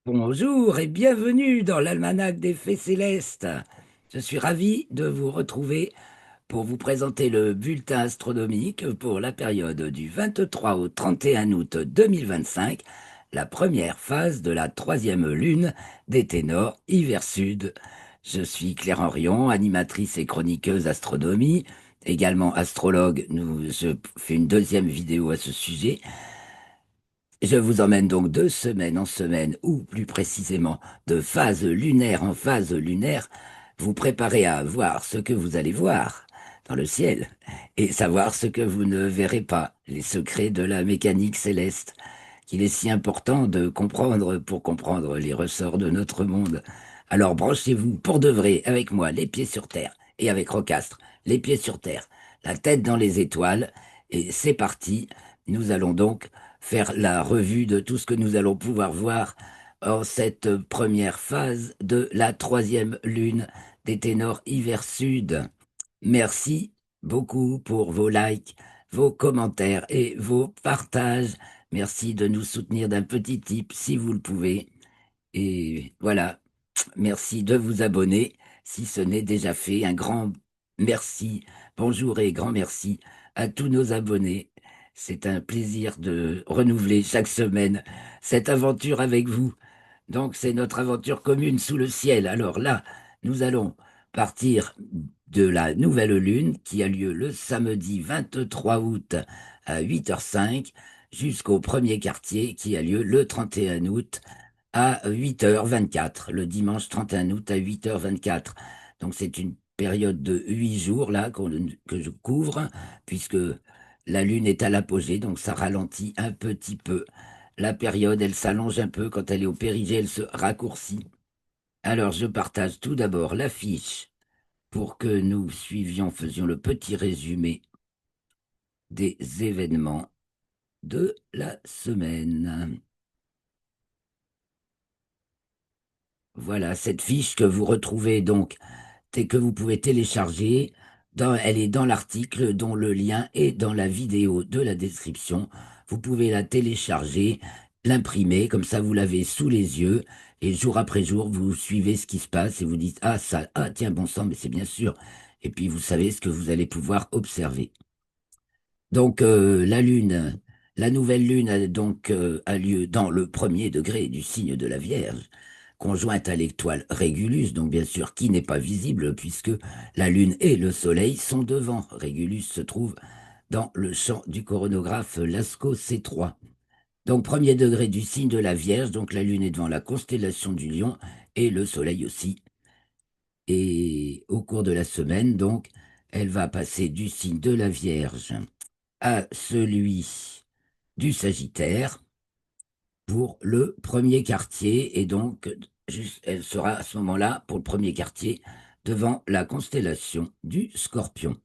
Bonjour et bienvenue dans l'Almanach des Fées Célestes. Je suis ravi de vous retrouver pour vous présenter le bulletin astronomique pour la période du 23 au 31 août 2025, la première phase de la troisième lune des ténors hiver sud. Je suis Claire Henrion, animatrice et chroniqueuse astronomie, également astrologue. Je fais une deuxième vidéo à ce sujet. Je vous emmène donc de semaine en semaine, ou plus précisément de phase lunaire en phase lunaire, vous préparez à voir ce que vous allez voir dans le ciel et savoir ce que vous ne verrez pas, les secrets de la mécanique céleste, qu'il est si important de comprendre pour comprendre les ressorts de notre monde. Alors branchez-vous pour de vrai avec moi, les pieds sur terre, et avec Rocastre, les pieds sur terre, la tête dans les étoiles, et c'est parti. Nous allons donc faire la revue de tout ce que nous allons pouvoir voir en cette première phase de la troisième lune des ténors hiver sud. Merci beaucoup pour vos likes, vos commentaires et vos partages. Merci de nous soutenir d'un petit tip si vous le pouvez. Et voilà, merci de vous abonner si ce n'est déjà fait. Un grand merci, bonjour et grand merci à tous nos abonnés. C'est un plaisir de renouveler chaque semaine cette aventure avec vous. Donc c'est notre aventure commune sous le ciel. Alors là, nous allons partir de la nouvelle lune qui a lieu le samedi 23 août à 8h05 jusqu'au premier quartier qui a lieu le 31 août à 8h24, le dimanche 31 août à 8h24. Donc c'est une période de 8 jours là que je couvre, puisque la Lune est à l'apogée, donc ça ralentit un petit peu. La période, elle s'allonge un peu, quand elle est au périgée, elle se raccourcit. Alors je partage tout d'abord l'affiche pour que nous faisions le petit résumé des événements de la semaine. Voilà, cette fiche que vous retrouvez donc et que vous pouvez télécharger. Elle est dans l'article dont le lien est dans la vidéo de la description. Vous pouvez la télécharger, l'imprimer, comme ça vous l'avez sous les yeux, et jour après jour, vous suivez ce qui se passe et vous dites, ah ça, ah tiens, bon sang, mais c'est bien sûr. Et puis vous savez ce que vous allez pouvoir observer. Donc la lune, la nouvelle lune a lieu dans le premier degré du signe de la Vierge, conjointe à l'étoile Régulus, donc bien sûr qui n'est pas visible puisque la lune et le soleil sont devant. Régulus se trouve dans le champ du coronographe Lascaux C3. Donc premier degré du signe de la Vierge, donc la lune est devant la constellation du Lion et le soleil aussi. Et au cours de la semaine, donc, elle va passer du signe de la Vierge à celui du Sagittaire pour le premier quartier. Et donc, elle sera à ce moment-là, pour le premier quartier, devant la constellation du Scorpion.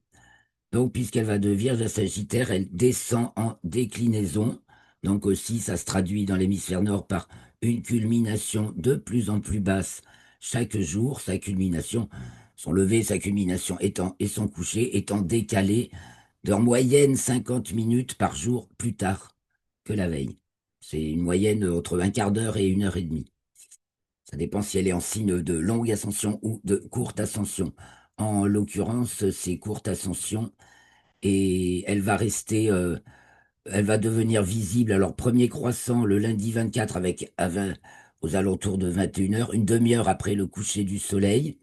Donc, puisqu'elle va de Vierge à Sagittaire, elle descend en déclinaison. Donc aussi, ça se traduit dans l'hémisphère nord par une culmination de plus en plus basse chaque jour. Sa culmination, son lever, sa culmination étant, et son coucher étant décalés en moyenne 50 minutes par jour plus tard que la veille. C'est une moyenne entre un quart d'heure et 1 heure et demie. Ça dépend si elle est en signe de longue ascension ou de courte ascension. En l'occurrence, c'est courte ascension et elle va devenir visible. Alors, premier croissant le lundi 24 aux alentours de 21 heures, une demi-heure après le coucher du soleil,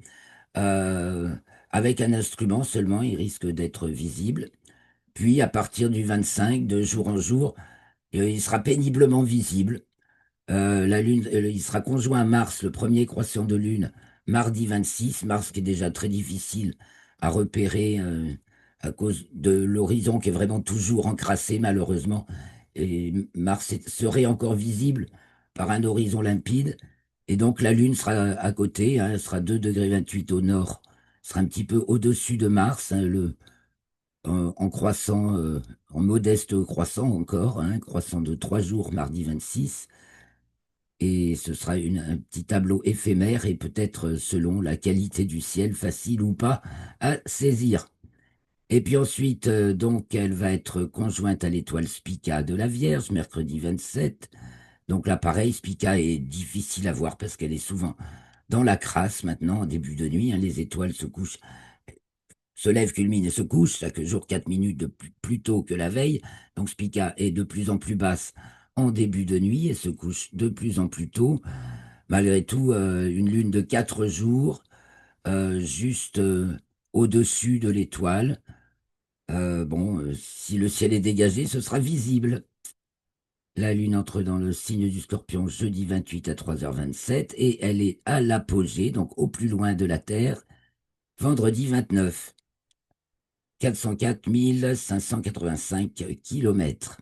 euh, avec un instrument seulement, il risque d'être visible. Puis, à partir du 25, de jour en jour, il sera péniblement visible. La Lune, il sera conjoint à Mars, le premier croissant de Lune, mardi 26. Mars qui est déjà très difficile à repérer à cause de l'horizon qui est vraiment toujours encrassé, malheureusement. Et serait encore visible par un horizon limpide. Et donc la Lune sera à côté, hein, elle sera 2,28 degrés au nord, sera un petit peu au-dessus de Mars, hein, en croissant, en modeste croissant encore, hein, croissant de 3 jours, mardi 26. Et ce sera un petit tableau éphémère et peut-être, selon la qualité du ciel, facile ou pas à saisir. Et puis ensuite, donc, elle va être conjointe à l'étoile Spica de la Vierge, mercredi 27. Donc là, pareil, Spica est difficile à voir parce qu'elle est souvent dans la crasse maintenant, en début de nuit, hein. Les étoiles se couchent, se lèvent, culminent et se couchent chaque jour 4 minutes de plus tôt que la veille. Donc Spica est de plus en plus basse en début de nuit et se couche de plus en plus tôt. Malgré tout, une lune de 4 jours, juste au-dessus de l'étoile. Bon, si le ciel est dégagé, ce sera visible. La Lune entre dans le signe du Scorpion jeudi 28 à 3h27 et elle est à l'apogée, donc au plus loin de la Terre, vendredi 29, 404 585 kilomètres.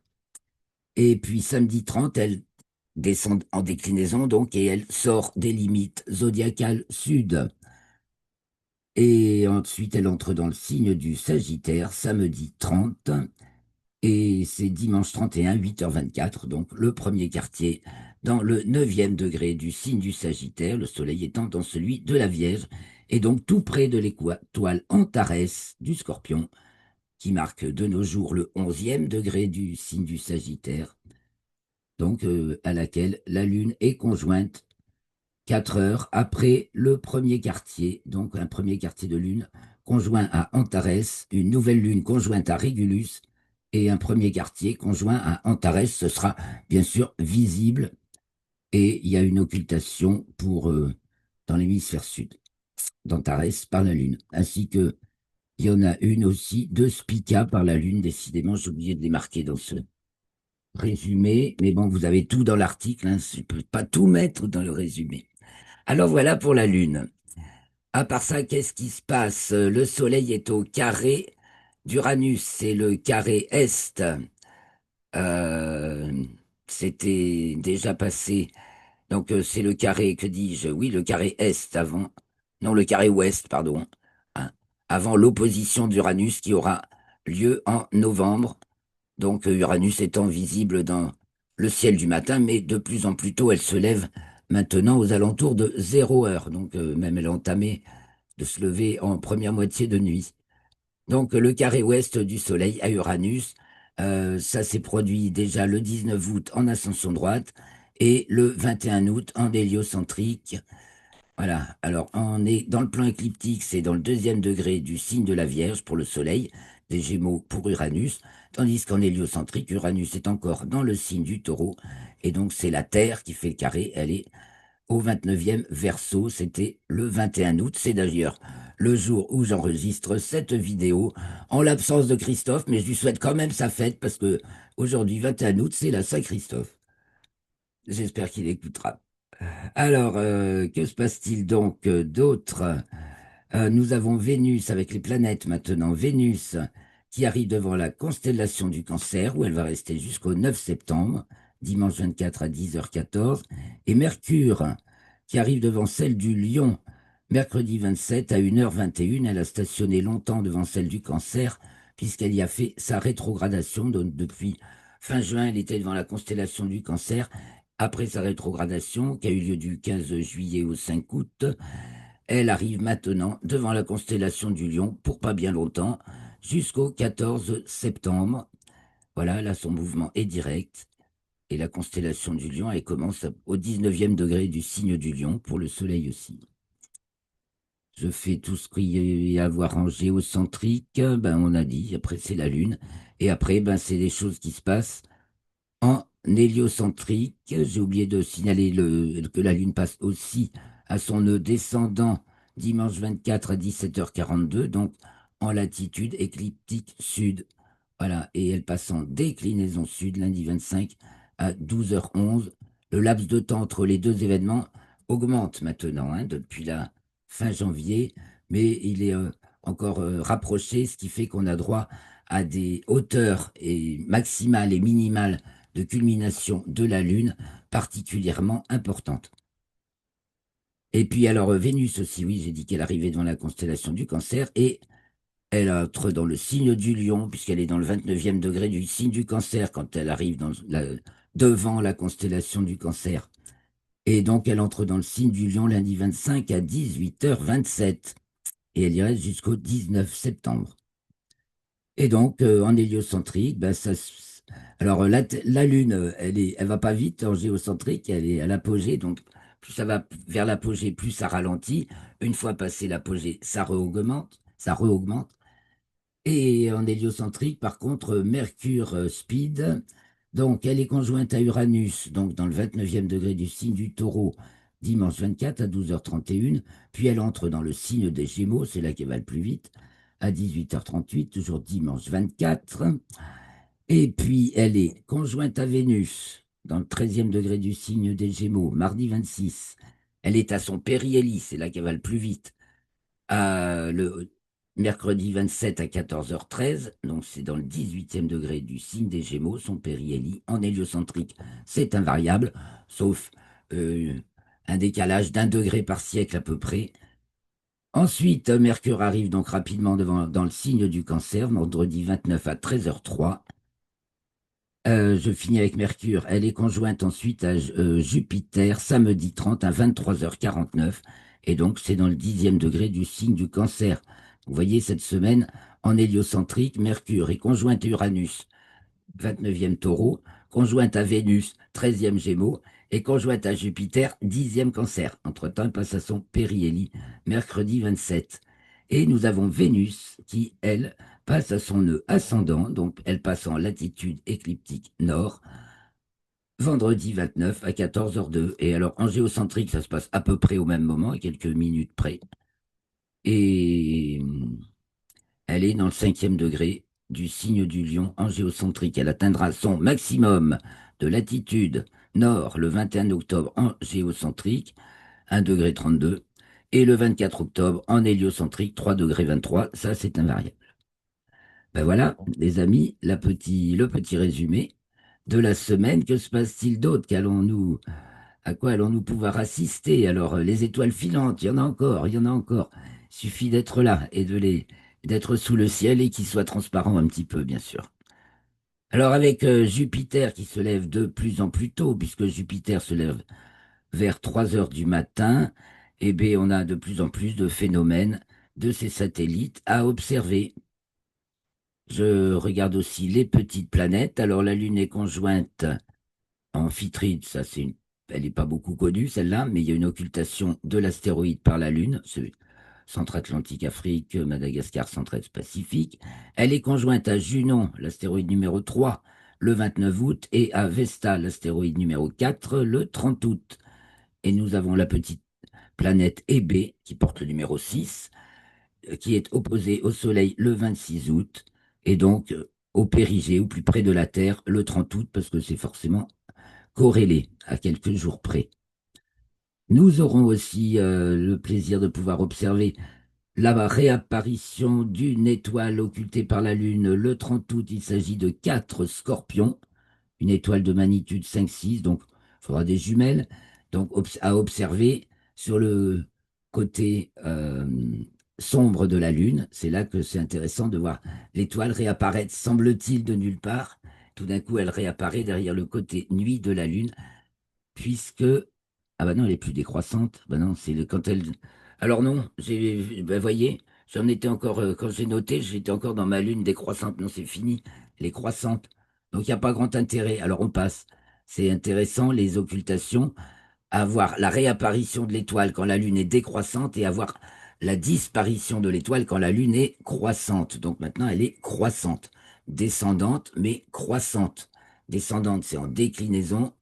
Et puis samedi 30, elle descend en déclinaison donc et elle sort des limites zodiacales sud. Et ensuite, elle entre dans le signe du Sagittaire samedi 30. Et c'est dimanche 31, 8h24, donc le premier quartier dans le 9e degré du signe du Sagittaire, le soleil étant dans celui de la Vierge, et donc tout près de l'étoile Antares du Scorpion, qui marque de nos jours le 11e degré du signe du Sagittaire, donc à laquelle la Lune est conjointe 4 heures après le premier quartier, donc un premier quartier de lune conjoint à Antares, une nouvelle lune conjointe à Régulus et un premier quartier conjoint à Antares. Ce sera bien sûr visible et il y a une occultation dans l'hémisphère sud d'Antares par la lune, ainsi que il y en a une aussi de Spica par la lune. Décidément, j'ai oublié de les marquer dans ce résumé, mais bon, vous avez tout dans l'article, hein, je ne peux pas tout mettre dans le résumé. Alors voilà pour la lune. À part ça, qu'est-ce qui se passe? Le Soleil est au carré d'Uranus, c'est le carré Est. Euh, C'était déjà passé. Donc c'est le carré, que dis-je? Oui, le carré Est avant. Non, le carré Ouest, pardon. Hein, avant l'opposition d'Uranus qui aura lieu en novembre. Donc Uranus étant visible dans le ciel du matin, mais de plus en plus tôt, elle se lève maintenant aux alentours de 0 heure. Donc même elle a entamé de se lever en première moitié de nuit. Donc le carré ouest du Soleil à Uranus, ça s'est produit déjà le 19 août en ascension droite et le 21 août en héliocentrique. Voilà, alors on est dans le plan écliptique, c'est dans le 2e degré du signe de la Vierge pour le Soleil, des Gémeaux pour Uranus, tandis qu'en héliocentrique, Uranus est encore dans le signe du Taureau, et donc c'est la Terre qui fait le carré, elle est au 29e Verseau, c'était le 21 août. C'est d'ailleurs le jour où j'enregistre cette vidéo, en l'absence de Christophe, mais je lui souhaite quand même sa fête parce que aujourd'hui, 21 août, c'est la Saint-Christophe. J'espère qu'il écoutera. Alors, que se passe-t-il donc d'autre? Nous avons Vénus avec les planètes maintenant. Vénus qui arrive devant la constellation du Cancer, où elle va rester jusqu'au 9 septembre, dimanche 24 à 10h14. Et Mercure qui arrive devant celle du Lion, mercredi 27 à 1h21. Elle a stationné longtemps devant celle du Cancer, puisqu'elle y a fait sa rétrogradation. Donc, depuis fin juin, elle était devant la constellation du Cancer. Après sa rétrogradation, qui a eu lieu du 15 juillet au 5 août, elle arrive maintenant devant la constellation du Lion pour pas bien longtemps, jusqu'au 14 septembre. Voilà, là, son mouvement est direct. Et la constellation du Lion, elle commence au 19e degré du signe du Lion, pour le Soleil aussi. Je fais tout ce qu'il y a à voir en géocentrique, ben, on a dit, après c'est la Lune. Et après, ben, c'est des choses qui se passent en héliocentrique. J'ai oublié de signaler que la Lune passe aussi à son nœud descendant dimanche 24 à 17h42, donc en latitude écliptique sud. Voilà, et elle passe en déclinaison sud lundi 25 à 12h11. Le laps de temps entre les deux événements augmente maintenant, hein, depuis la fin janvier, mais il est encore rapproché, ce qui fait qu'on a droit à des hauteurs maximales et minimales de culmination de la Lune particulièrement importantes. Et puis alors Vénus aussi, oui, j'ai dit qu'elle arrivait dans la constellation du Cancer et elle entre dans le signe du Lion puisqu'elle est dans le 29e degré du signe du Cancer quand elle arrive devant la constellation du Cancer. Et donc elle entre dans le signe du Lion lundi 25 à 18h27 et elle y reste jusqu'au 19 septembre. Et donc en héliocentrique, ben, Alors, la Lune, elle va pas vite en géocentrique, elle est à l'apogée, donc plus ça va vers l'apogée, plus ça ralentit. Une fois passé l'apogée, ça réaugmente, ça réaugmente. Et en héliocentrique, par contre, Mercure speed, donc elle est conjointe à Uranus, donc dans le 29e degré du signe du Taureau, dimanche 24 à 12h31, puis elle entre dans le signe des Gémeaux, c'est là qu'elle va le plus vite, à 18h38, toujours dimanche 24. Et puis, elle est conjointe à Vénus, dans le 13e degré du signe des Gémeaux, mardi 26. Elle est à son périhélie, c'est là qu'elle va le plus vite, le mercredi 27 à 14h13. Donc c'est dans le 18e degré du signe des Gémeaux, son périhélie, en héliocentrique. C'est invariable, sauf euh, un décalage d'un degré par siècle à peu près. Ensuite, Mercure arrive donc rapidement dans le signe du Cancer, vendredi 29 à 13h03. Je finis avec Mercure. Elle est conjointe ensuite à Jupiter, samedi 30 à 23h49. Et donc, c'est dans le 10e degré du signe du Cancer. Vous voyez, cette semaine, en héliocentrique, Mercure est conjointe à Uranus, 29e Taureau, conjointe à Vénus, 13e Gémeaux, et conjointe à Jupiter, 10e Cancer. Entre-temps, elle passe à son périhélie, mercredi 27. Et nous avons Vénus qui, elle, passe à son nœud ascendant, donc elle passe en latitude écliptique nord, vendredi 29 à 14h02. Et alors, en géocentrique, ça se passe à peu près au même moment, à quelques minutes près. Et elle est dans le 5e degré du signe du Lion en géocentrique. Elle atteindra son maximum de latitude nord le 21 octobre en géocentrique, 1,32 degré, et le 24 octobre en héliocentrique, 3,23 degrés. Ça, c'est invariable. Ben voilà, les amis, le petit résumé de la semaine. Que se passe-t-il d'autre? À quoi allons-nous pouvoir assister? Alors, les étoiles filantes, il y en a encore, il y en a encore. Il suffit d'être là et d'être sous le ciel et qu'il soit transparent un petit peu, bien sûr. Alors, avec Jupiter qui se lève de plus en plus tôt, puisque Jupiter se lève vers 3 heures du matin, eh bien, on a de plus en plus de phénomènes de ces satellites à observer. Je regarde aussi les petites planètes. Alors, la Lune est conjointe à Amphitrite, elle n'est pas beaucoup connue, celle-là, mais il y a une occultation de l'astéroïde par la Lune, c'est Centre-Atlantique, Afrique, Madagascar, Centre-Est Pacifique. Elle est conjointe à Junon, l'astéroïde numéro 3, le 29 août, et à Vesta, l'astéroïde numéro 4, le 30 août. Et nous avons la petite planète Hébé, qui porte le numéro 6, qui est opposée au Soleil le 26 août, et donc au périgée, au plus près de la Terre, le 30 août, parce que c'est forcément corrélé à quelques jours près. Nous aurons aussi le plaisir de pouvoir observer la réapparition d'une étoile occultée par la Lune le 30 août. Il s'agit de 4 scorpions, une étoile de magnitude 5-6, donc il faudra des jumelles, donc à observer sur le côté sombre de la Lune. C'est là que c'est intéressant de voir l'étoile réapparaître, semble-t-il, de nulle part. Tout d'un coup, elle réapparaît derrière le côté nuit de la Lune puisque ah bah non, elle est plus décroissante. Bah non, quand elle. Alors non, voyez, j'en étais encore quand j'ai noté, j'étais encore dans ma lune décroissante. Non, c'est fini, elle est croissante. Donc il n'y a pas grand intérêt. Alors on passe. C'est intéressant les occultations, avoir la réapparition de l'étoile quand la lune est décroissante et avoir la disparition de l'étoile quand la lune est croissante. Donc maintenant elle est croissante, descendante mais croissante. Descendante, c'est en déclinaison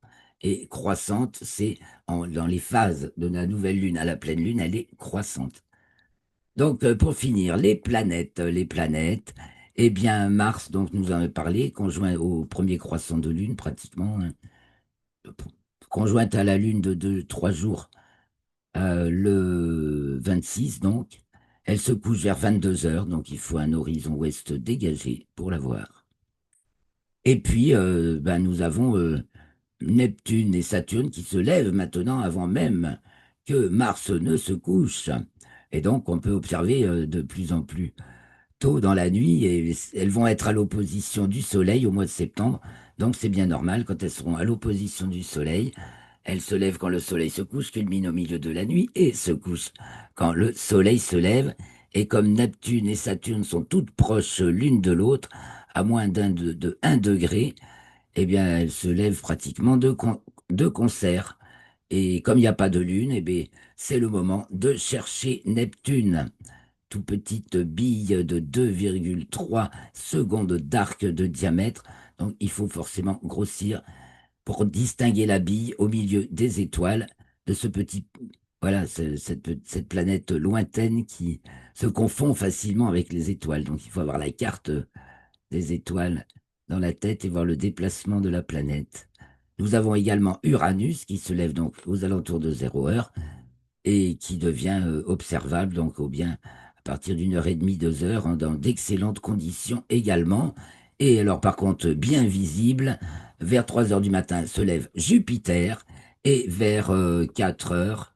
et croissante, c'est dans les phases de la nouvelle lune à la pleine lune, elle est croissante. Donc, pour finir, les planètes, eh bien, Mars, donc, nous en avons parlé, conjoint au premier croissant de lune, pratiquement, hein, conjointe à la lune de 3 jours, le 26, donc. Elle se couche vers 22 heures, donc il faut un horizon ouest dégagé pour la voir. Et puis, ben, nous avons Neptune et Saturne qui se lèvent maintenant avant même que Mars ne se couche. Et donc, on peut observer de plus en plus tôt dans la nuit et elles vont être à l'opposition du Soleil au mois de septembre. Donc, c'est bien normal quand elles seront à l'opposition du Soleil. Elles se lèvent quand le Soleil se couche, culminent au milieu de la nuit et se couchent quand le Soleil se lève. Et comme Neptune et Saturne sont toutes proches l'une de l'autre, à moins de 1 degré, eh bien, elle se lève pratiquement de concert. Et comme il n'y a pas de lune, eh bien, c'est le moment de chercher Neptune, tout petite bille de 2,3 secondes d'arc de diamètre. Donc, il faut forcément grossir pour distinguer la bille au milieu des étoiles de ce petit, voilà, cette planète lointaine qui se confond facilement avec les étoiles. Donc, il faut avoir la carte des étoiles dans la tête et voir le déplacement de la planète. Nous avons également Uranus qui se lève donc aux alentours de 0 heure et qui devient observable donc au bien à partir d'1 heure et demie, 2 heures, hein, dans d'excellentes conditions également. Et alors par contre bien visible, vers 3 heures du matin se lève Jupiter et vers 4 heures,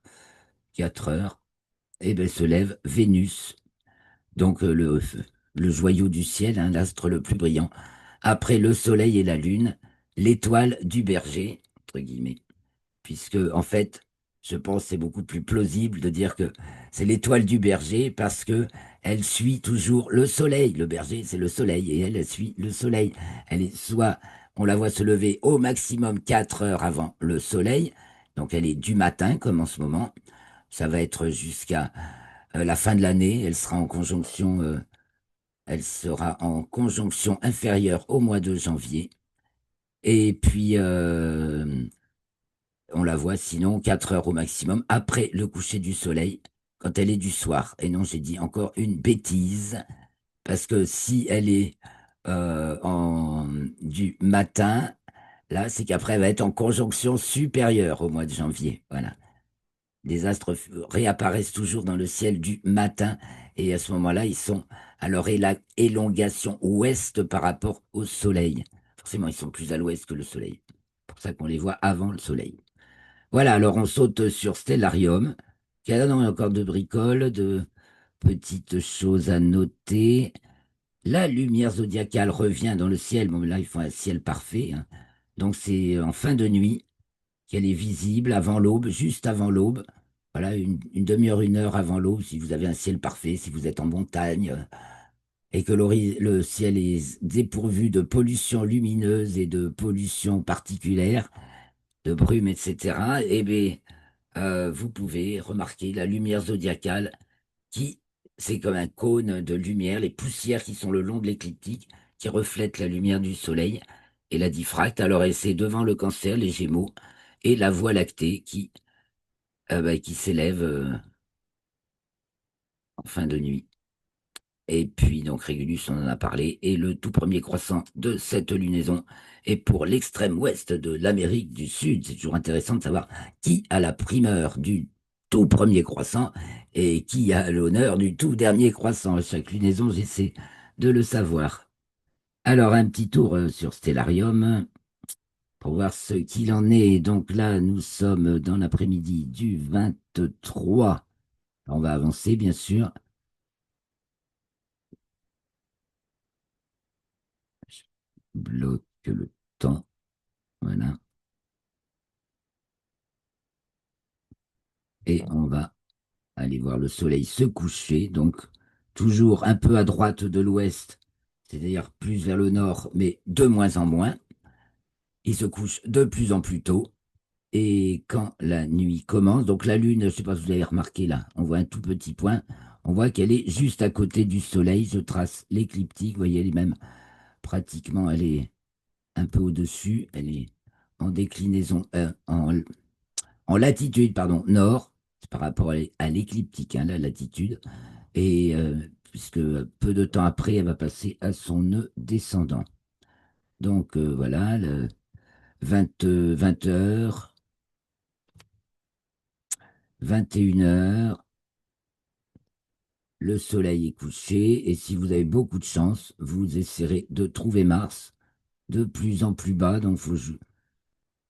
4 heures, eh ben, se lève Vénus, donc le joyau du ciel, hein, l'astre le plus brillant. Après le soleil et la lune, l'étoile du berger, entre guillemets, puisque en fait, je pense que c'est beaucoup plus plausible de dire que c'est l'étoile du berger parce que elle suit toujours le soleil. Le berger, c'est le soleil et elle suit le soleil. Elle est soit on la voit se lever au maximum 4 heures avant le soleil, donc elle est du matin comme en ce moment. Ça va être jusqu'à la fin de l'année. Elle sera en conjonction inférieure au mois de janvier. Et puis, on la voit sinon 4 heures au maximum après le coucher du soleil, quand elle est du soir. Et non, j'ai dit encore une bêtise, parce que si elle est du matin, là, c'est qu'après, elle va être en conjonction supérieure au mois de janvier. Voilà. Les astres réapparaissent toujours dans le ciel du matin, et à ce moment-là, ils sont à leur élongation ouest par rapport au soleil. Forcément, ils sont plus à l'ouest que le soleil. C'est pour ça qu'on les voit avant le soleil. Voilà, alors on saute sur Stellarium. Il y a encore de bricoles, de petites choses à noter. La lumière zodiacale revient dans le ciel. Bon, là, il faut un ciel parfait, hein. Donc, c'est en fin de nuit qu'elle est visible avant l'aube, juste avant l'aube. Voilà, une demi-heure, 1 heure avant l'aube, si vous avez un ciel parfait, si vous êtes en montagne, et que le ciel est dépourvu de pollution lumineuse et de pollution particulière, de brume, etc., eh bien, vous pouvez remarquer la lumière zodiacale qui, c'est comme un cône de lumière, les poussières qui sont le long de l'écliptique, qui reflètent la lumière du soleil et la diffractent. Alors, et c'est devant le Cancer, les Gémeaux, et la Voie lactée qui s'élève en fin de nuit. Et puis, donc, Régulus, on en a parlé, et le tout premier croissant de cette lunaison est pour l'extrême ouest de l'Amérique du Sud. C'est toujours intéressant de savoir qui a la primeur du tout premier croissant et qui a l'honneur du tout dernier croissant. À chaque lunaison, j'essaie de le savoir. Alors, un petit tour sur Stellarium pour voir ce qu'il en est. Donc là, nous sommes dans l'après-midi du 23. On va avancer, bien sûr. Je bloque le temps. Voilà. Et on va aller voir le soleil se coucher. Donc, toujours un peu à droite de l'ouest, c'est-à-dire plus vers le nord, mais de moins en moins. Il se couche de plus en plus tôt. Et quand la nuit commence, donc la lune, je ne sais pas si vous avez remarqué là, on voit un tout petit point. On voit qu'elle est juste à côté du soleil. Je trace l'écliptique. Vous voyez, elle est même pratiquement, elle est un peu au-dessus. Elle est en déclinaison, en latitude, pardon, nord, c'est par rapport à l'écliptique, hein, la latitude. Et puisque peu de temps après, elle va passer à son nœud descendant. Donc voilà, le 20 heures, 21 heures, le soleil est couché. Et si vous avez beaucoup de chance, vous essaierez de trouver Mars de plus en plus bas. Donc,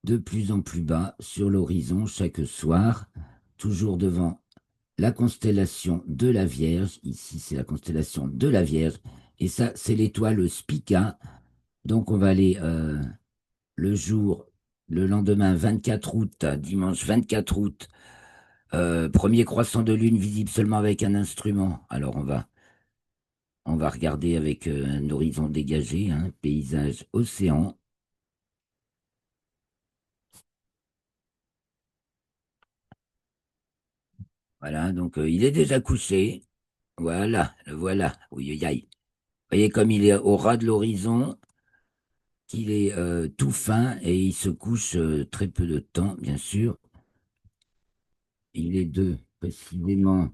de plus en plus bas sur l'horizon chaque soir, toujours devant la constellation de la Vierge. Ici, c'est la constellation de la Vierge. Et ça, c'est l'étoile Spica. Donc, on va aller le jour, le lendemain 24 août, dimanche 24 août, premier croissant de lune visible seulement avec un instrument. Alors, on va regarder avec un horizon dégagé, hein, paysage océan. Voilà, donc il est déjà couché. Voilà, le voilà. Oui, aïe, aïe. Vous voyez comme il est au ras de l'horizon, qu'il est tout fin et il se couche très peu de temps, bien sûr. Il est précisément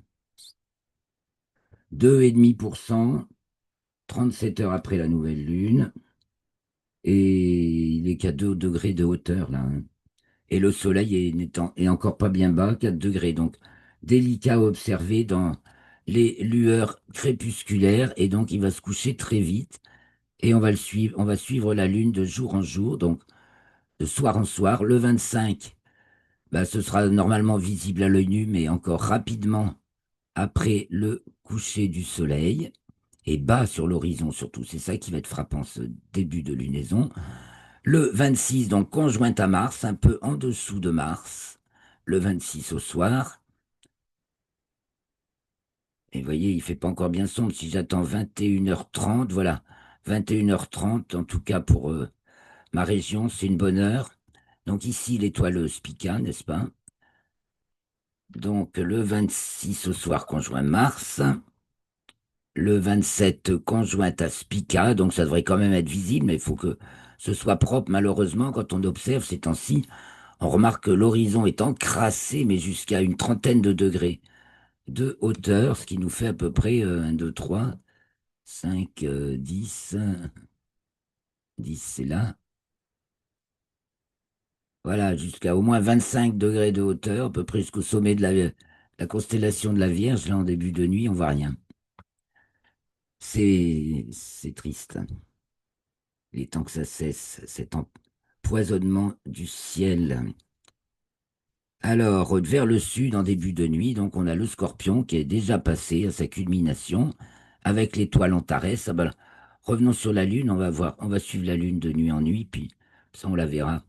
2,5%, 37 heures après la nouvelle lune, et il est qu'à 2 degrés de hauteur, là, hein. Et le soleil est encore pas bien bas, 4 degrés. Donc, délicat à observer dans les lueurs crépusculaires, et donc il va se coucher très vite, et on va suivre la lune de jour en jour, donc de soir en soir. Le 25, bah, ce sera normalement visible à l'œil nu, mais encore rapidement après le coucher du soleil et bas sur l'horizon surtout. C'est ça qui va être frappant, ce début de lunaison. Le 26, donc conjointe à Mars, un peu en dessous de Mars, le 26 au soir. Et vous voyez, il fait pas encore bien sombre. Si j'attends 21h30, voilà, 21h30, en tout cas pour ma région, c'est une bonne heure. Donc ici, l'étoile Spica, n'est-ce pas? Donc le 26 au soir, conjoint Mars. Le 27 conjointe à Spica, donc ça devrait quand même être visible, mais il faut que ce soit propre. Malheureusement, quand on observe ces temps-ci, on remarque que l'horizon est encrassé, mais jusqu'à une trentaine de degrés de hauteur, ce qui nous fait à peu près 1, 2, 3, 5, 10, 10 c'est là. Voilà, jusqu'à au moins 25 degrés de hauteur, à peu près jusqu'au sommet de la constellation de la Vierge. Là, en début de nuit, on voit rien. C'est triste, hein. Il est temps que ça cesse, cet empoisonnement du ciel. Alors, vers le sud, en début de nuit, donc on a le Scorpion qui est déjà passé à sa culmination avec l'étoile Antares. Ah ben, revenons sur la Lune, on va voir, on va suivre la Lune de nuit en nuit, puis ça on la verra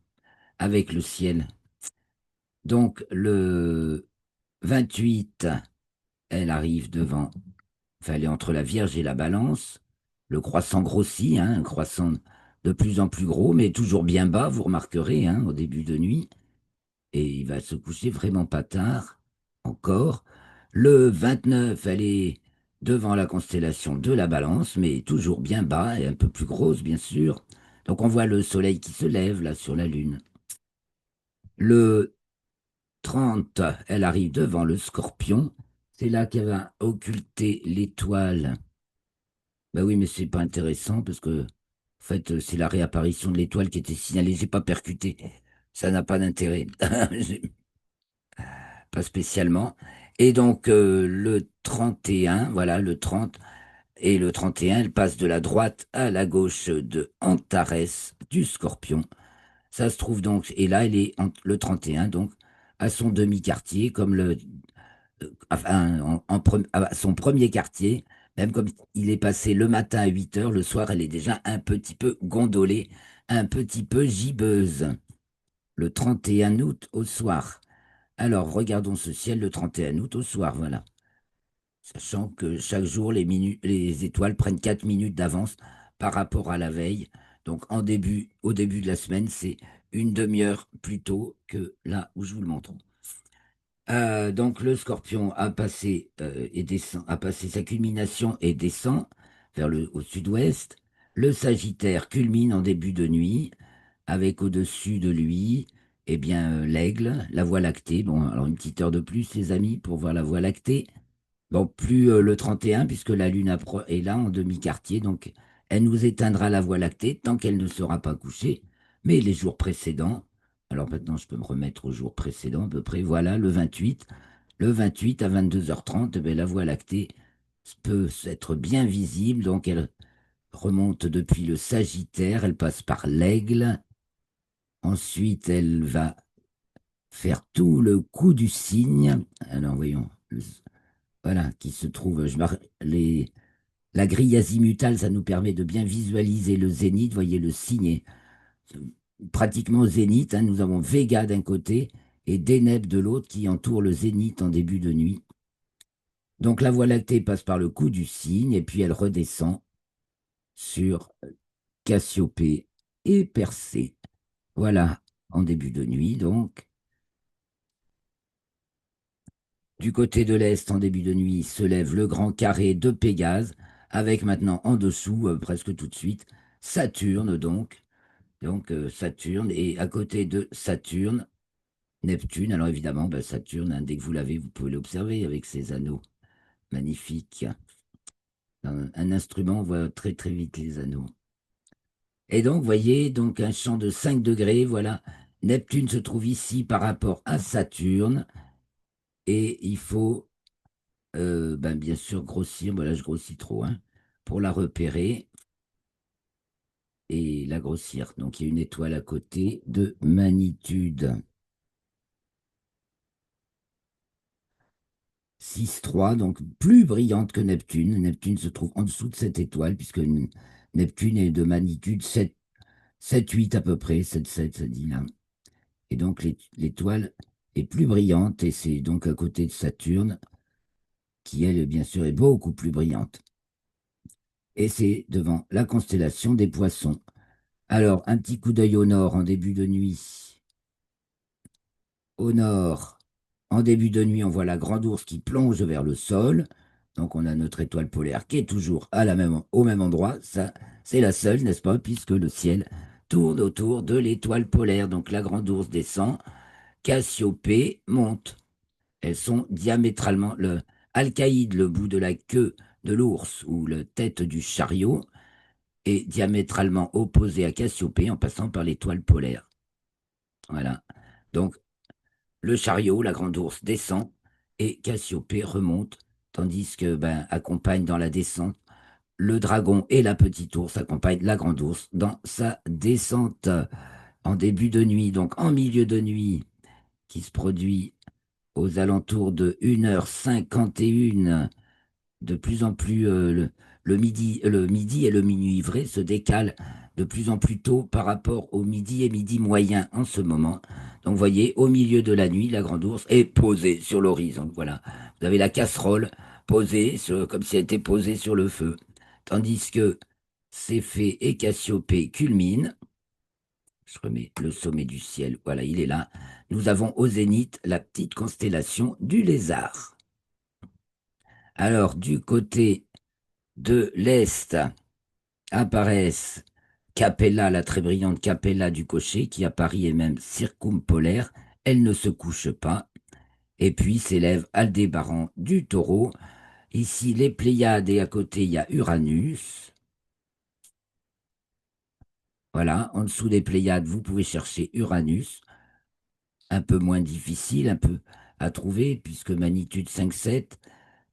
avec le ciel. Donc le 28, elle arrive devant, enfin elle est entre la Vierge et la Balance. Le croissant grossit, hein, un croissant de plus en plus gros, mais toujours bien bas, vous remarquerez, hein, au début de nuit. Et il va se coucher vraiment pas tard, encore. Le 29, elle est devant la constellation de la Balance, mais toujours bien bas et un peu plus grosse, bien sûr. Donc on voit le soleil qui se lève là sur la Lune. Le 30, elle arrive devant le Scorpion. C'est là qu'elle va occulter l'étoile. Ben oui, mais c'est pas intéressant parce que, en fait, c'est la réapparition de l'étoile qui était signalée. J'ai pas percuté. Ça n'a pas d'intérêt. Pas spécialement. Et donc, le 31, voilà, le 30 et le 31, elle passe de la droite à la gauche de Antares, du Scorpion. Ça se trouve donc, et là, elle est le 31, donc, à son demi-quartier, comme enfin, à son premier quartier, même comme il est passé le matin à 8 heures, le soir, elle est déjà un petit peu gondolée, un petit peu gibbeuse. Le 31 août au soir. Alors, regardons ce ciel le 31 août au soir, voilà. Sachant que chaque jour, les étoiles prennent 4 minutes d'avance par rapport à la veille. Donc, au début de la semaine, c'est une demi-heure plus tôt que là où je vous le montre. Donc, le Scorpion a passé et descend, a passé sa culmination et descend au sud-ouest. Le Sagittaire culmine en début de nuit, avec au-dessus de lui, eh bien, l'aigle, la Voie lactée. Bon, alors une petite heure de plus, les amis, pour voir la Voie lactée. Bon, plus le 31, puisque la Lune est là en demi-quartier, donc elle nous éteindra la Voie lactée tant qu'elle ne sera pas couchée. Mais les jours précédents, alors maintenant je peux me remettre aux jours précédents à peu près, voilà, le 28 à 22h30, la Voie lactée peut être bien visible, donc elle remonte depuis le Sagittaire, elle passe par l'Aigle, ensuite elle va faire tout le coup du Cygne. Alors voyons, voilà, qui se trouve, la grille azimutale, ça nous permet de bien visualiser le zénith. Vous voyez le signe pratiquement au zénith, hein. Nous avons Vega d'un côté et Deneb de l'autre qui entoure le zénith en début de nuit. Donc la Voie lactée passe par le coup du cygne et puis elle redescend sur Cassiopée et Persée. Voilà, en début de nuit donc. Du côté de l'Est, en début de nuit, se lève le grand carré de Pégase, avec maintenant en dessous, presque tout de suite, Saturne donc. Donc Saturne, et à côté de Saturne, Neptune. Alors évidemment, bah, Saturne, hein, dès que vous l'avez, vous pouvez l'observer avec ses anneaux magnifiques. Un instrument voit très très vite les anneaux. Et donc, vous voyez, donc un champ de 5 degrés, voilà. Neptune se trouve ici par rapport à Saturne, et il faut ben, bien sûr grossir. Voilà, je grossis trop, hein, pour la repérer et la grossir. Donc, il y a une étoile à côté de magnitude 6,3, donc plus brillante que Neptune. Neptune se trouve en dessous de cette étoile, puisque Neptune est de magnitude 7, 7,8 à peu près, 7,7, ça dit là. Et donc l'étoile est plus brillante, et c'est donc à côté de Saturne, qui elle, bien sûr, est beaucoup plus brillante. Et c'est devant la constellation des Poissons. Alors, un petit coup d'œil au nord en début de nuit. Au nord, en début de nuit, on voit la grande ours qui plonge vers le sol. Donc, on a notre étoile polaire qui est toujours au même endroit. Ça, c'est la seule, n'est-ce pas, puisque le ciel tourne autour de l'étoile polaire. Donc, la grande ours descend, Cassiopée monte. Elles sont diamétralement, le Alcaïde, le bout de la queue de l'ours ou la tête du chariot, est diamétralement opposé à Cassiopée en passant par l'étoile polaire. Voilà. Donc, le chariot, la grande ours, descend et Cassiopée remonte, tandis que ben, accompagne dans la descente le dragon, et la petite ours accompagnent la grande ours dans sa descente en début de nuit, donc en milieu de nuit, qui se produit aux alentours de 1h51. De plus en plus, le midi et le minuit vrai se décalent de plus en plus tôt par rapport au midi et midi moyen en ce moment. Donc, vous voyez, au milieu de la nuit, la grande ours est posée sur l'horizon. Voilà. Vous avez la casserole posée, comme si elle était posée sur le feu. Tandis que Céphée et Cassiopée culminent. Je remets le sommet du ciel. Voilà, il est là. Nous avons au zénith la petite constellation du lézard. Alors, du côté de l'Est apparaissent Capella, la très brillante Capella du Cocher, qui à Paris est même circumpolaire. Elle ne se couche pas. Et puis s'élève Aldébaran du Taureau. Ici, les Pléiades, et à côté, il y a Uranus. Voilà, en dessous des Pléiades, vous pouvez chercher Uranus. Un peu moins difficile, un peu à trouver, puisque magnitude 5,7,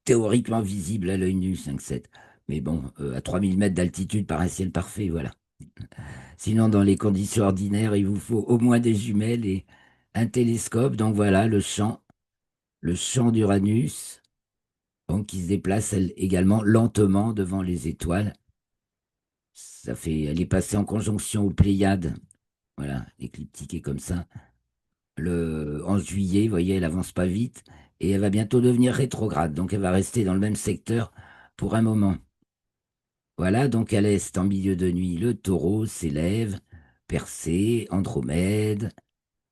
théoriquement visible à l'œil nu 5,7. Mais bon, à 3 000 mètres d'altitude par un ciel parfait, voilà. Sinon, dans les conditions ordinaires, il vous faut au moins des jumelles et un télescope. Donc voilà, le champ d'Uranus, donc qui se déplace également lentement devant les étoiles. Elle est passée en conjonction aux Pléiades. Voilà, l'écliptique est comme ça. En juillet, vous voyez, elle avance pas vite et elle va bientôt devenir rétrograde. Donc elle va rester dans le même secteur pour un moment. Voilà, donc à l'est, en milieu de nuit, le Taureau s'élève, Persée, Andromède,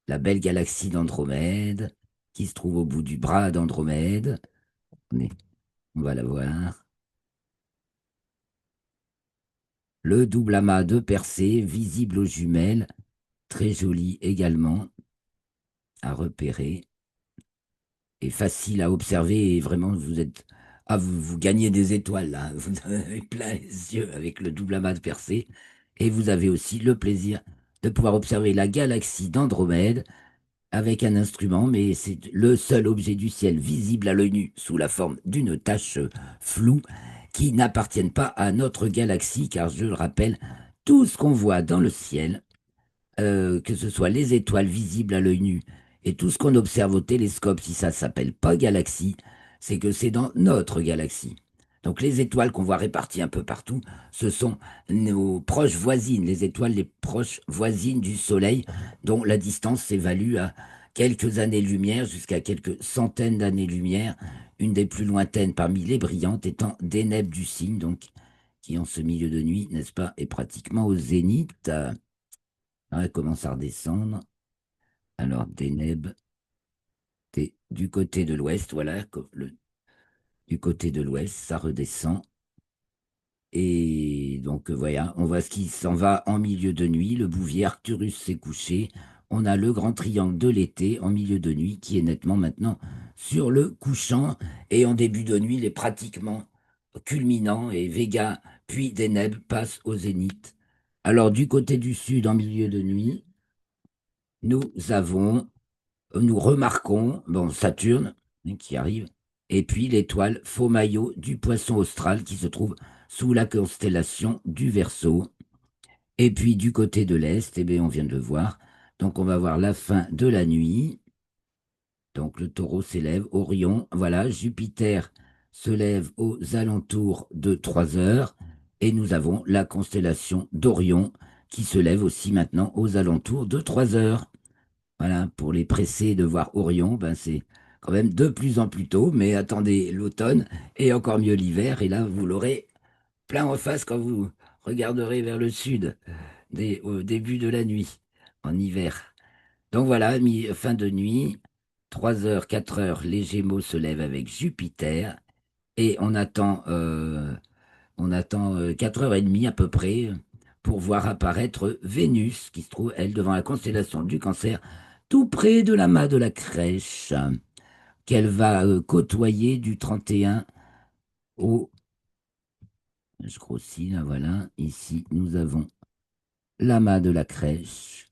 la belle galaxie d'Andromède, qui se trouve au bout du bras d'Andromède. On va la voir. Le double amas de Persée, visible aux jumelles, très joli également à repérer et facile à observer. Et vraiment, vous gagnez des étoiles là. Vous avez plein les yeux avec le double amas de Persée. Et vous avez aussi le plaisir de pouvoir observer la galaxie d'Andromède avec un instrument, mais c'est le seul objet du ciel visible à l'œil nu sous la forme d'une tache floue qui n'appartiennent pas à notre galaxie, car je le rappelle, tout ce qu'on voit dans le ciel, que ce soit les étoiles visibles à l'œil nu et tout ce qu'on observe au télescope, si ça s'appelle pas galaxie, c'est que c'est dans notre galaxie. Donc les étoiles qu'on voit réparties un peu partout, ce sont nos proches voisines, les étoiles les proches voisines du Soleil, dont la distance s'évalue à quelques années-lumière jusqu'à quelques centaines d'années-lumière, une des plus lointaines parmi les brillantes étant Deneb du Cygne, donc qui en ce milieu de nuit, n'est-ce pas, est pratiquement au zénith. Elle commence à redescendre. Alors, Deneb. T'es du côté de l'ouest, voilà, du côté de l'ouest, ça redescend. Et donc, voilà, on voit ce qui s'en va en milieu de nuit. Le bouvier Arcturus s'est couché. On a le grand triangle de l'été en milieu de nuit qui est nettement maintenant sur le couchant. Et en début de nuit, il est pratiquement culminant et Vega, puis Deneb passe au zénith. Alors, du côté du sud, en milieu de nuit, nous avons, nous remarquons, bon, Saturne qui arrive, et puis l'étoile faux maillot du Poisson austral qui se trouve sous la constellation du Verseau. Et puis du côté de l'Est, eh bien, on vient de le voir. Donc on va voir la fin de la nuit. Donc le taureau s'élève, Orion, voilà, Jupiter se lève aux alentours de 3 heures. Et nous avons la constellation d'Orion qui se lève aussi maintenant aux alentours de 3 heures. Voilà, pour les pressés de voir Orion, ben c'est quand même de plus en plus tôt, mais attendez l'automne et encore mieux l'hiver, et là vous l'aurez plein en face quand vous regarderez vers le sud au début de la nuit, en hiver. Donc voilà, fin de nuit, 3 heures, 4 heures, les Gémeaux se lèvent avec Jupiter, et on attend 4h30 à peu près pour voir apparaître Vénus, qui se trouve, elle, devant la constellation du Cancer, tout près de l'amas de la Crèche, qu'elle va côtoyer du 31 au... Je grossis, là, voilà. Ici, nous avons l'amas de la Crèche.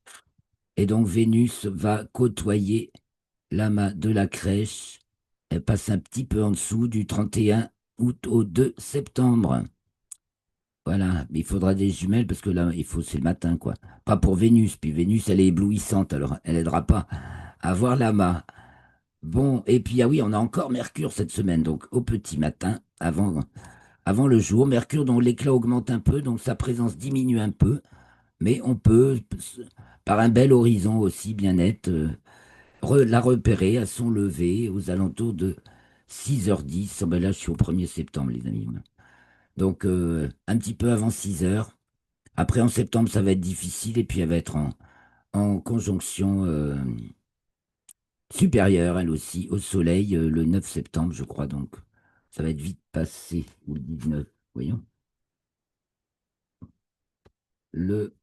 Et donc, Vénus va côtoyer l'amas de la Crèche. Elle passe un petit peu en dessous du 31 août au 2 septembre. Voilà, mais il faudra des jumelles parce que là, c'est le matin, quoi. Pas pour Vénus, puis Vénus, elle est éblouissante, alors elle aidera pas à voir l'amas. Bon, et puis, ah oui, on a encore Mercure cette semaine, donc au petit matin, avant le jour. Mercure, dont l'éclat augmente un peu, donc sa présence diminue un peu, mais on peut, par un bel horizon aussi bien net, la repérer à son lever aux alentours de 6h10. Oh, ben là, je suis au 1er septembre, les amis. Donc, un petit peu avant 6 heures. Après, en septembre, ça va être difficile et puis elle va être en conjonction supérieure, elle aussi, au Soleil le 9 septembre, je crois. Donc, ça va être vite passé, ou le 19, voyons. Le,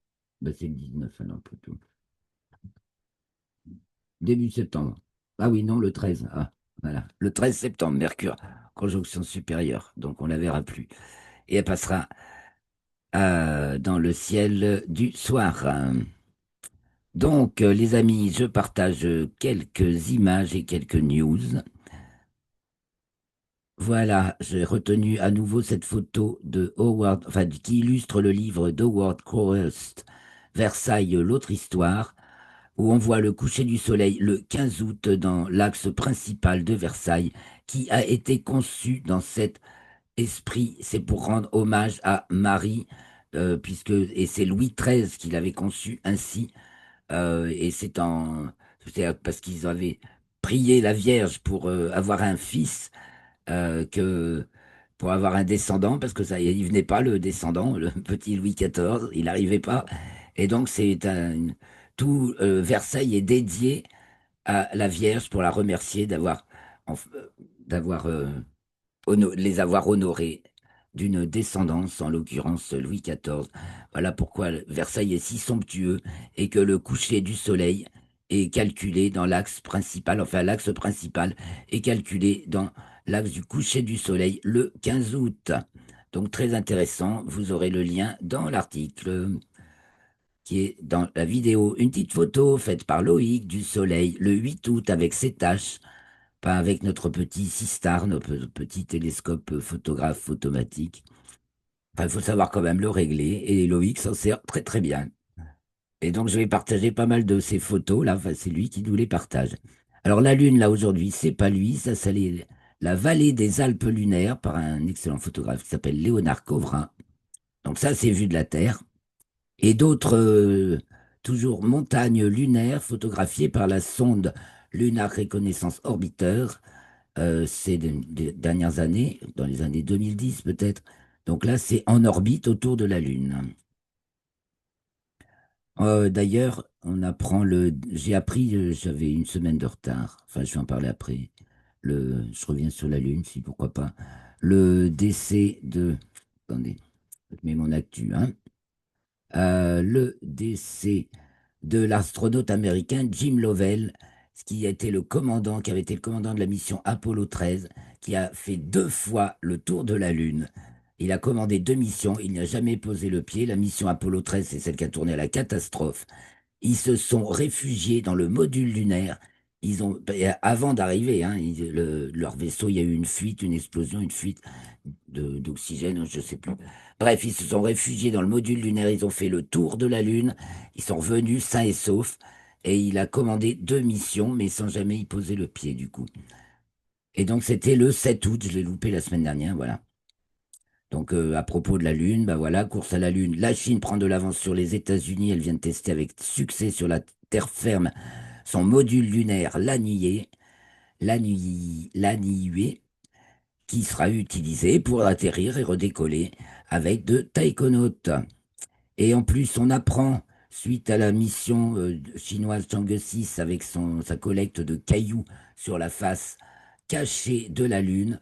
c'est le 19 alors plutôt. Début septembre. Ah oui, non, le 13. Ah, voilà. Le 13 septembre, Mercure, conjonction supérieure. Donc, on la verra plus. Et elle passera dans le ciel du soir. Donc, les amis, je partage quelques images et quelques news. Voilà, j'ai retenu à nouveau cette photo de Howard, enfin, qui illustre le livre d'Howard Crowhurst, Versailles, l'autre histoire, où on voit le coucher du soleil le 15 août dans l'axe principal de Versailles, qui a été conçu dans cet esprit. C'est pour rendre hommage à Marie, et c'est Louis XIII qui l'avait conçu ainsi. Et c'est parce qu'ils avaient prié la Vierge pour avoir un fils, que pour avoir un descendant, parce que ça, il venait pas le descendant, le petit Louis XIV, il n'arrivait pas. Et donc tout Versailles est dédié à la Vierge pour la remercier d'avoir les avoir honorés d'une descendance, en l'occurrence Louis XIV. Voilà pourquoi Versailles est si somptueux et que le coucher du soleil est calculé dans l'axe principal, enfin l'axe principal est calculé dans l'axe du coucher du soleil le 15 août. Donc très intéressant, vous aurez le lien dans l'article qui est dans la vidéo. Une petite photo faite par Loïc du soleil le 8 août avec ses taches, pas avec notre petit Sistar, notre petit télescope photographe automatique. Enfin, il faut savoir quand même le régler et Loïc s'en sert très très bien. Et donc, je vais partager pas mal de ces photos là. Enfin, c'est lui qui nous les partage. Alors, la Lune, là, aujourd'hui, c'est pas lui. Ça, c'est la vallée des Alpes lunaires par un excellent photographe qui s'appelle Léonard Covrin. Donc, ça, c'est vu de la Terre. Et d'autres, toujours montagnes lunaires photographiées par la sonde Lunar Reconnaissance Orbiter ces dernières années, dans les années 2010 peut-être. Donc là, c'est en orbite autour de la Lune. D'ailleurs, on apprend j'ai appris, j'avais une semaine de retard. Enfin, je vais en parler après. Je reviens sur la Lune, si pourquoi pas. Le décès de. Attendez, je mets mon actu, hein. Le décès de l'astronaute américain Jim Lovell, qui avait été le commandant de la mission Apollo 13, qui a fait 2 fois le tour de la Lune. Il a commandé 2 missions, il n'y a jamais posé le pied. La mission Apollo 13, c'est celle qui a tourné à la catastrophe. Ils se sont réfugiés dans le module lunaire. Avant d'arriver, hein, leur vaisseau, il y a eu une fuite, une explosion, une fuite d'oxygène, je ne sais plus. Bref, ils se sont réfugiés dans le module lunaire, ils ont fait le tour de la Lune, ils sont revenus sains et saufs, et il a commandé 2 missions, mais sans jamais y poser le pied, du coup. Et donc, c'était le 7 août, je l'ai loupé la semaine dernière, voilà. Donc, à propos de la Lune, bah voilà, course à la Lune. La Chine prend de l'avance sur les États-Unis. Elle vient de tester avec succès sur la terre ferme son module lunaire l'Aniue, qui sera utilisé pour atterrir et redécoller avec de taïkonautes. Et en plus, on apprend, suite à la mission chinoise Chang'e 6 avec sa collecte de cailloux sur la face cachée de la Lune,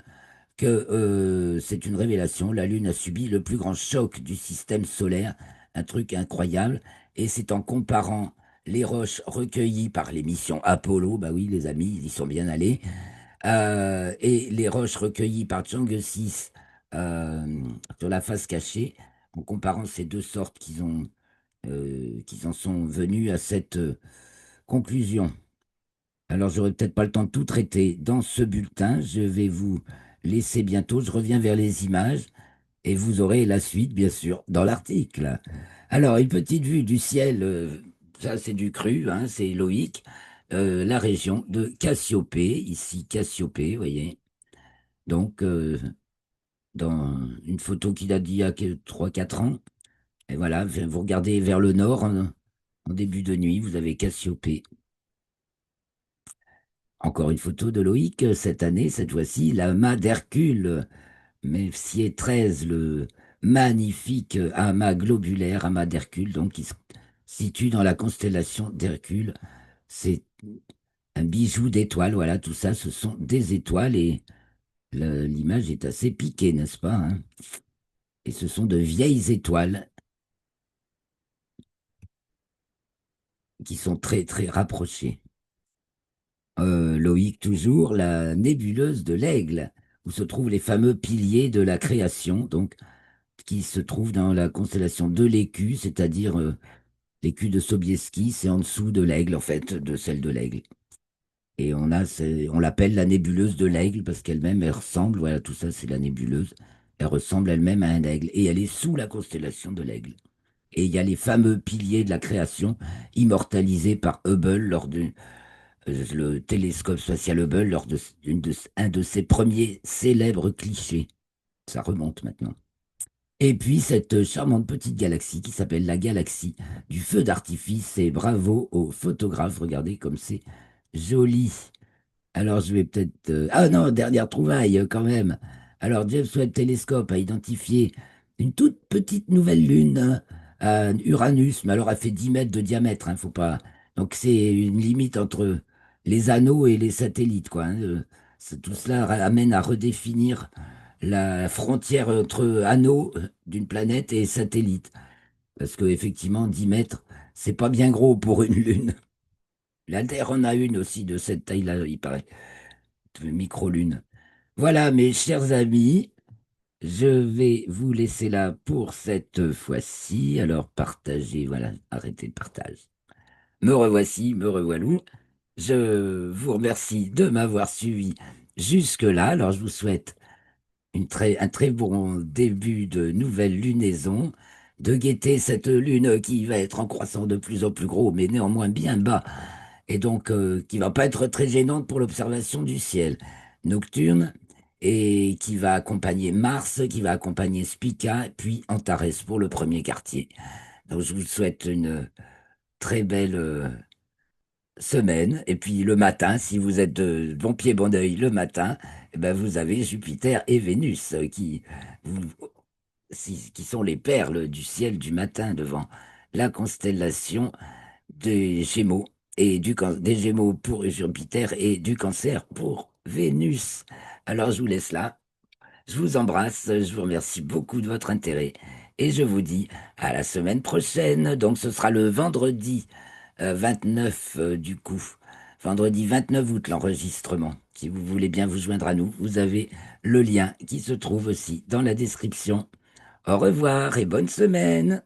que c'est une révélation. La Lune a subi le plus grand choc du système solaire, un truc incroyable. Et c'est en comparant les roches recueillies par les missions Apollo, bah oui, les amis, ils y sont bien allés, et les roches recueillies par Chang'e 6 sur la face cachée, en comparant ces deux sortes qu'ils en sont venus à cette conclusion. Alors, j'aurai peut-être pas le temps de tout traiter dans ce bulletin. Je vais vous laisser bientôt. Je reviens vers les images et vous aurez la suite, bien sûr, dans l'article. Alors, une petite vue du ciel, ça c'est du cru, hein, c'est Loïc, la région de Cassiopée, ici Cassiopée, vous voyez. Donc, dans une photo qui date d'il y a 3 4 ans. Et voilà, vous regardez vers le nord, hein, en début de nuit, vous avez Cassiopée. Encore une photo de Loïc, cette année, cette fois-ci, la mât d'Hercule, Messier 13, le magnifique amas globulaire, amas d'Hercule, donc qui se situe dans la constellation d'Hercule. C'est un bijou d'étoiles, voilà, tout ça, ce sont des étoiles et l'image est assez piquée, n'est-ce pas, hein. Et ce sont de vieilles étoiles qui sont très, très rapprochées. Loïc, toujours, la nébuleuse de l'Aigle, où se trouvent les fameux piliers de la création, donc qui se trouvent dans la constellation de l'Écu, c'est-à-dire l'écu de Sobieski, c'est en dessous de l'Aigle, en fait, de celle de l'Aigle. Et on l'appelle la nébuleuse de l'Aigle parce qu'elle-même, elle ressemble, voilà, tout ça, c'est la nébuleuse. Elle ressemble elle-même à un aigle et elle est sous la constellation de l'Aigle. Et il y a les fameux piliers de la création immortalisés par Hubble lors le télescope spatial Hubble lors un de ses premiers célèbres clichés. Ça remonte maintenant. Et puis cette charmante petite galaxie qui s'appelle la galaxie du feu d'artifice. Et bravo aux photographes, regardez comme c'est joli. Alors, je vais peut-être. Ah non, dernière trouvaille quand même. Alors, James Webb Telescope a identifié une toute petite nouvelle lune, Uranus, mais alors elle fait 10 mètres de diamètre, hein, faut pas. Donc, c'est une limite entre les anneaux et les satellites, quoi, hein. Tout cela amène à redéfinir la frontière entre anneaux d'une planète et satellite. Parce qu'effectivement, 10 mètres, c'est pas bien gros pour une lune. La Terre en a une aussi de cette taille-là, il paraît micro-lune. Voilà, mes chers amis, je vais vous laisser là pour cette fois-ci. Alors, partagez, voilà, arrêtez le partage. Me revoici, me revoilou. Je vous remercie de m'avoir suivi jusque-là. Alors, je vous souhaite un très bon début de nouvelle lunaison, de guetter cette lune qui va être en croissant de plus en plus gros, mais néanmoins bien bas, et donc qui va pas être très gênante pour l'observation du ciel nocturne, et qui va accompagner Mars, qui va accompagner Spica, puis Antares pour le premier quartier. Donc je vous souhaite une très belle semaine, et puis le matin, si vous êtes de bon pied, bon oeil le matin, eh ben vous avez Jupiter et Vénus vous- qui sont les perles du ciel du matin devant. la constellation des Gémeaux des Gémeaux pour Jupiter et du Cancer pour Vénus. Alors je vous laisse là. Je vous embrasse, je vous remercie beaucoup de votre intérêt et je vous dis à la semaine prochaine. Donc ce sera le vendredi 29 du coup. Vendredi 29 août l'enregistrement. Si vous voulez bien vous joindre à nous, vous avez le lien qui se trouve aussi dans la description. Au revoir et bonne semaine.